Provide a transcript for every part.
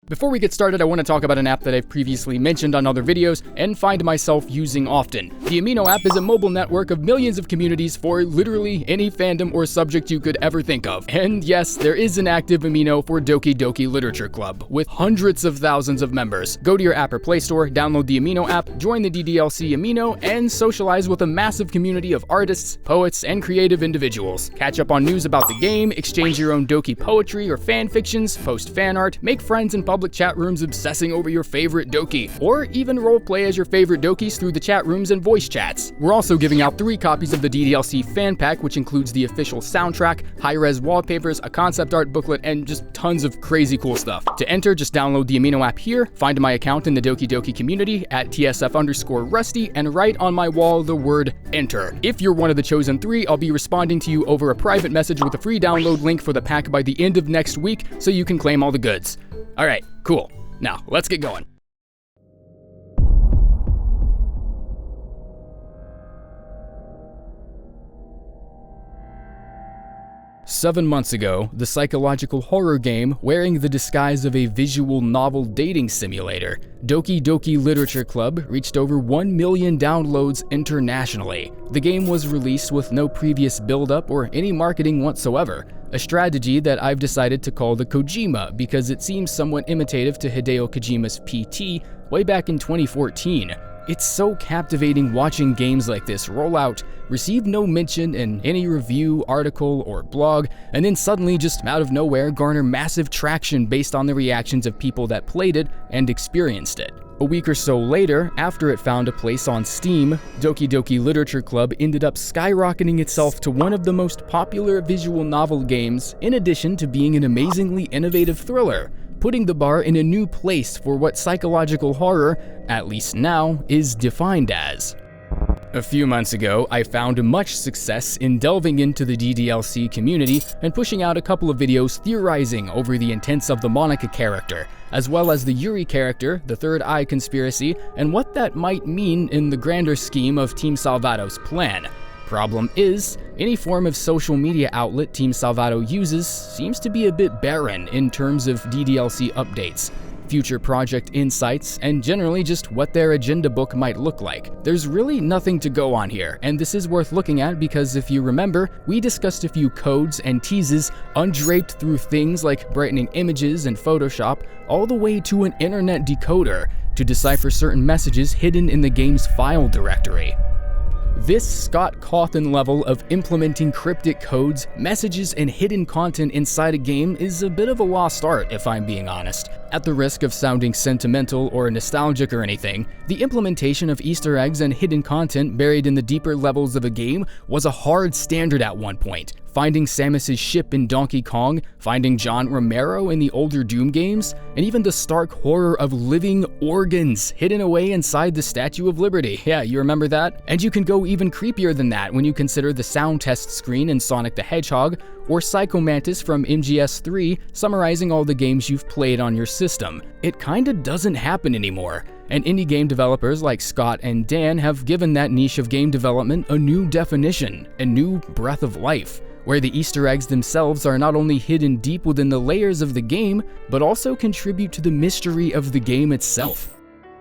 Before we get started, I want to talk about an app that I've previously mentioned on other videos and find myself using often. The Amino app is a mobile network of millions of communities for literally any fandom or subject you could ever think of. And yes, there is an active Amino for Doki Doki Literature Club, with hundreds of thousands of members. Go to your app or Play Store, download the Amino app, join the DDLC Amino, and socialize with a massive community of artists, poets, and creative individuals. Catch up on news about the game, exchange your own Doki poetry or fan fictions, post fan art, make friends in public chat rooms obsessing over your favorite Doki, or even roleplay as your favorite Dokis through the chat rooms and voice chats. We're also giving out 3 copies of the DDLC fan pack, which includes the official soundtrack, high-res wallpapers, a concept art booklet, and just tons of crazy cool stuff. To enter, just download the Amino app here, find my account in the Doki Doki community at TSF_Rusty, and write on my wall the word enter. If you're one of the chosen 3, I'll be responding to you over a private message with a free download link for the pack by the end of next week, so you can claim all the goods. Alright, cool. Now, let's get going. Seven months ago, the psychological horror game wearing the disguise of a visual novel dating simulator, Doki Doki Literature Club, reached over 1 million downloads internationally. The game was released with no previous build-up or any marketing whatsoever, a strategy that I've decided to call the Kojima because it seems somewhat imitative to Hideo Kojima's PT way back in 2014. It's so captivating watching games like this roll out, receive no mention in any review, article, or blog, and then suddenly just out of nowhere garner massive traction based on the reactions of people that played it and experienced it. A week or so later, after it found a place on Steam, Doki Doki Literature Club ended up skyrocketing itself to one of the most popular visual novel games, in addition to being an amazingly innovative thriller, putting the bar in a new place for what psychological horror, at least now, is defined as. A few months ago, I found much success in delving into the DDLC community and pushing out a couple of videos theorizing over the intents of the Monica character, as well as the Yuri character, the Third Eye conspiracy, and what that might mean in the grander scheme of Team Salvato's plan. Problem is, any form of social media outlet Team Salvato uses seems to be a bit barren in terms of DDLC updates, future project insights, and generally just what their agenda book might look like. There's really nothing to go on here, and this is worth looking at because if you remember, we discussed a few codes and teases undraped through things like brightening images and Photoshop, all the way to an internet decoder to decipher certain messages hidden in the game's file directory. This Scott Cawthon level of implementing cryptic codes, messages, and hidden content inside a game is a bit of a lost art, if I'm being honest. At the risk of sounding sentimental or nostalgic or anything, the implementation of Easter eggs and hidden content buried in the deeper levels of a game was a hard standard at one point. Finding Samus's ship in Donkey Kong, finding John Romero in the older Doom games, and even the stark horror of living organs hidden away inside the Statue of Liberty. Yeah, you remember that? And you can go even creepier than that when you consider the sound test screen in Sonic the Hedgehog, or Psycho Mantis from MGS3 summarizing all the games you've played on your system. It kinda doesn't happen anymore. And indie game developers like Scott and Dan have given that niche of game development a new definition, a new breath of life, where the Easter eggs themselves are not only hidden deep within the layers of the game, but also contribute to the mystery of the game itself.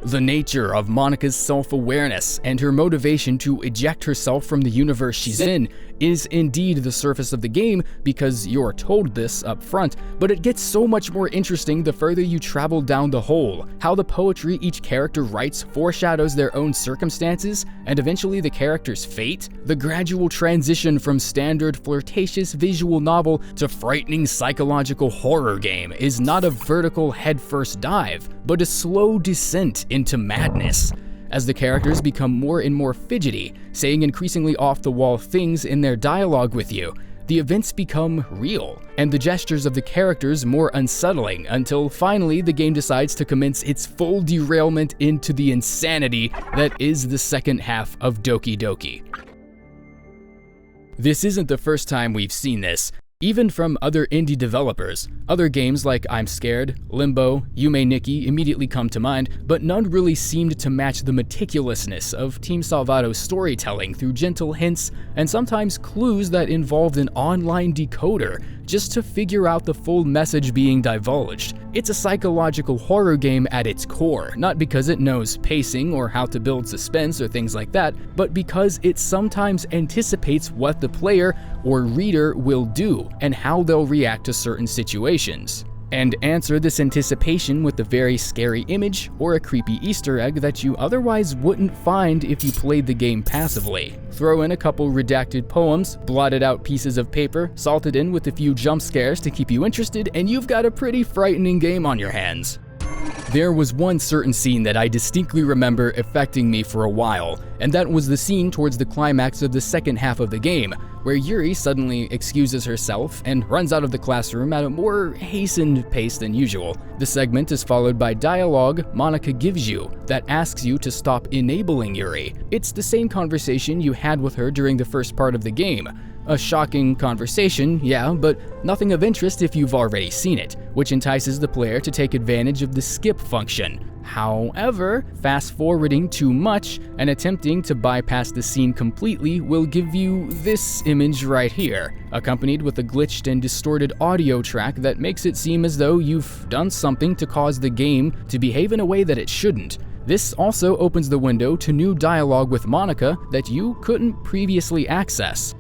The nature of Monica's self-awareness and her motivation to eject herself from the universe she's in is indeed the surface of the game because you're told this up front, but it gets so much more interesting the further you travel down the hole. How the poetry each character writes foreshadows their own circumstances and eventually the character's fate. The gradual transition from standard flirtatious visual novel to frightening psychological horror game is not a vertical headfirst dive, but a slow descent into madness. As the characters become more and more fidgety, saying increasingly off-the-wall things in their dialogue with you, the events become real, and the gestures of the characters more unsettling until finally the game decides to commence its full derailment into the insanity that is the second half of Doki Doki. This isn't the first time we've seen this. Even from other indie developers, other games like I'm Scared, Limbo, Yume Nikki immediately come to mind, but none really seemed to match the meticulousness of Team Salvato's storytelling through gentle hints and sometimes clues that involved an online decoder just to figure out the full message being divulged. It's a psychological horror game at its core, not because it knows pacing or how to build suspense or things like that, but because it sometimes anticipates what the player or reader will do and how they'll react to certain situations, and answer this anticipation with a very scary image or a creepy Easter egg that you otherwise wouldn't find if you played the game passively. Throw in a couple redacted poems, blotted out pieces of paper, salted in with a few jump scares to keep you interested, and you've got a pretty frightening game on your hands. There was one certain scene that I distinctly remember affecting me for a while, and that was the scene towards the climax of the second half of the game, where Yuri suddenly excuses herself and runs out of the classroom at a more hastened pace than usual. The segment is followed by dialogue Monika gives you that asks you to stop enabling Yuri. It's the same conversation you had with her during the first part of the game. A shocking conversation, yeah, but nothing of interest if you've already seen it, which entices the player to take advantage of the skip function. However, fast-forwarding too much and attempting to bypass the scene completely will give you this image right here, accompanied with a glitched and distorted audio track that makes it seem as though you've done something to cause the game to behave in a way that it shouldn't. This also opens the window to new dialogue with Monika that you couldn't previously access.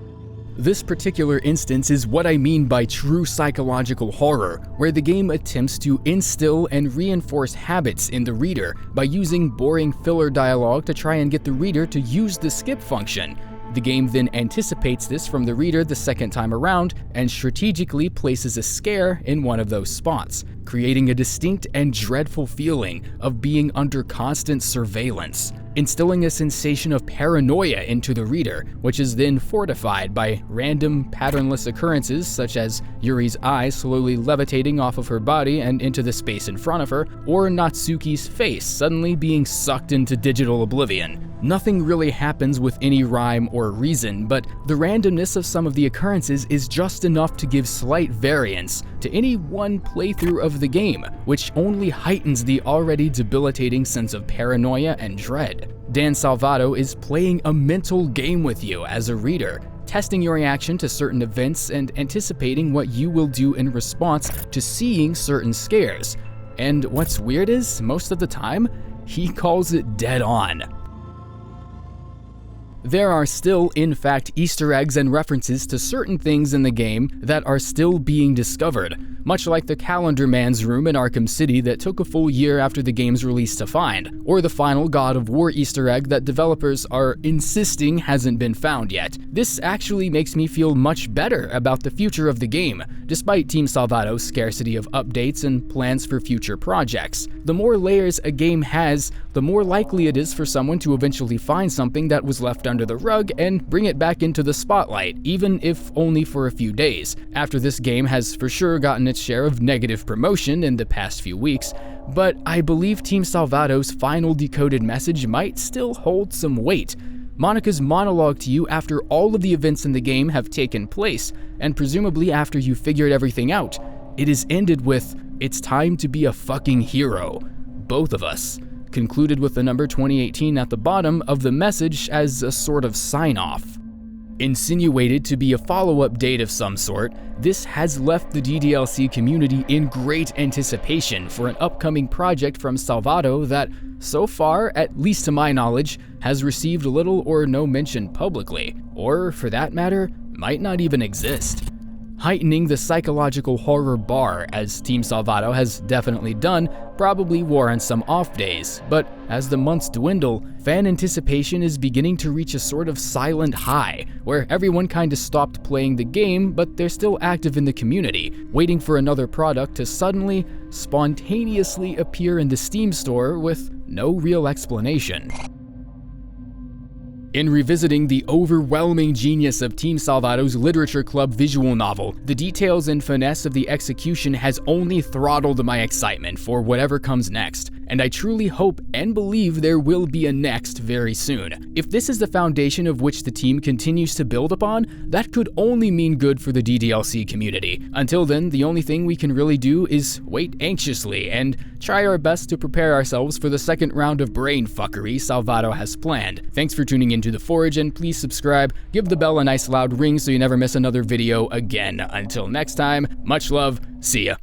This particular instance is what I mean by true psychological horror, where the game attempts to instill and reinforce habits in the reader by using boring filler dialogue to try and get the reader to use the skip function. The game then anticipates this from the reader the second time around and strategically places a scare in one of those spots, creating a distinct and dreadful feeling of being under constant surveillance, instilling a sensation of paranoia into the reader, which is then fortified by random patternless occurrences such as Yuri's eyes slowly levitating off of her body and into the space in front of her, or Natsuki's face suddenly being sucked into digital oblivion. Nothing really happens with any rhyme or reason, but the randomness of some of the occurrences is just enough to give slight variance to any one playthrough of the game, which only heightens the already debilitating sense of paranoia and dread. Dan Salvato is playing a mental game with you as a reader, testing your reaction to certain events and anticipating what you will do in response to seeing certain scares. And what's weird is, most of the time, he calls it dead on. There are still, in fact, Easter eggs and references to certain things in the game that are still being discovered, much like the Calendar Man's room in Arkham City that took a full year after the game's release to find, or the final God of War Easter egg that developers are insisting hasn't been found yet. This actually makes me feel much better about the future of the game, despite Team Salvato's scarcity of updates and plans for future projects. The more layers a game has, the more likely it is for someone to eventually find something that was left under the rug and bring it back into the spotlight, even if only for a few days, after this game has for sure gotten its share of negative promotion in the past few weeks. But I believe Team Salvato's final decoded message might still hold some weight. Monika's monologue to you after all of the events in the game have taken place, and presumably after you figured everything out, it is ended with, "It's time to be a fucking hero. Both of us," concluded with the number 2018 at the bottom of the message as a sort of sign-off. Insinuated to be a follow-up date of some sort, this has left the DDLC community in great anticipation for an upcoming project from Salvato that, so far, at least to my knowledge, has received little or no mention publicly, or, for that matter, might not even exist. Heightening the psychological horror bar, as Team Salvato has definitely done, probably warrants some off days, but as the months dwindle, fan anticipation is beginning to reach a sort of silent high, where everyone kinda stopped playing the game, but they're still active in the community, waiting for another product to suddenly, spontaneously appear in the Steam store with no real explanation. In revisiting the overwhelming genius of Team Salvato's Literature Club visual novel, the details and finesse of the execution has only throttled my excitement for whatever comes next, and I truly hope and believe there will be a next very soon. If this is the foundation of which the team continues to build upon, that could only mean good for the DDLC community. Until then, the only thing we can really do is wait anxiously and try our best to prepare ourselves for the second round of brain fuckery Salvato has planned. Thanks for tuning into The Forge, and please subscribe, give the bell a nice loud ring so you never miss another video again. Until next time, much love, see ya.